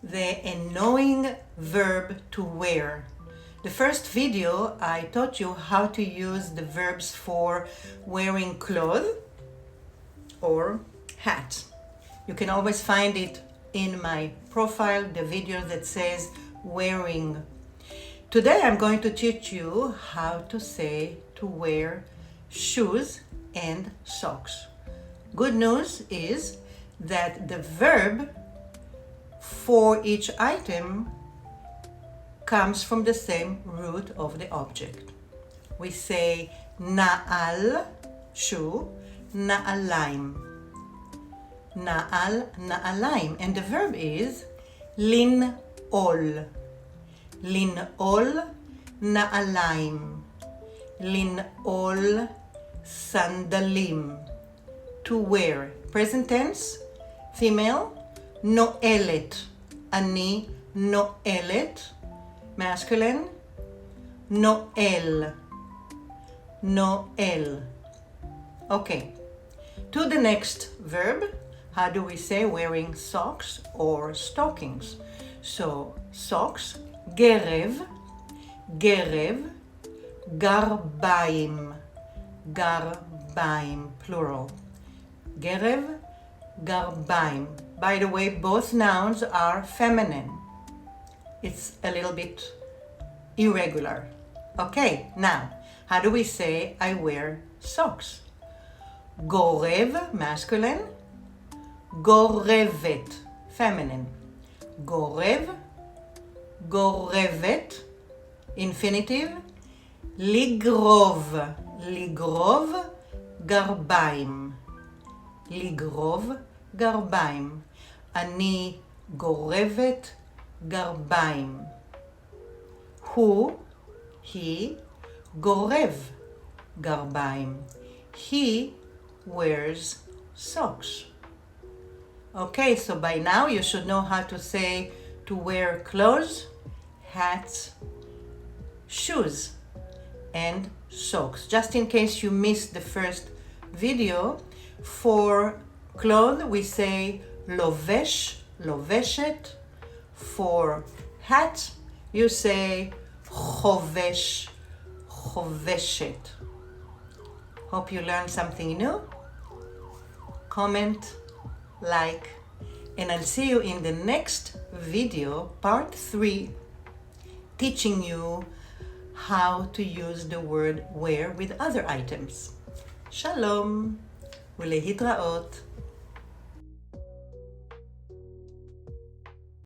the annoying verb to wear. The first video I taught you how to use the verbs for wearing clothes or hat. You can always find it in my profile, the video that says wearing. Today I'm going to teach you how to say to wear shoes and socks. Good news is that the verb for each item comes from the same root of the object. We say na'al, shoe, na'alaim. Na'al, na'alaim. And the verb is lin'ol. Lin'ol, na'alaim. Lin'ol, sandalim. To wear. Present tense, female, נועלת. אני נועלת. Masculine, נועל. נועל. Okay. To the next verb, how do we say wearing socks or stockings? So, socks, גרב, גרב, גרביים, גרביים, plural. גרב, גרביים. By the way, both nouns are feminine. It's a little bit irregular. Okay, now, how do we say I wear socks? גורב, masculine. גורבת, feminine. גורב, גורבת, infinitive. לגרוב, לגרוב, גרביים. לגרוב, גרביים. אני גורבת גרביים. הוא, he, גורב גרביים. He wears socks. Okay, so by now you should know how to say to wear clothes, hats, shoes, and socks. Just in case you missed the first video, for clothes we say לובש, לובשת. For hat you say חובש, חובשת. Hope you learned something new. Comment, like, and I'll see you in the next video, part 3, teaching you how to use the word wear with other items. Shalom ולהתראות.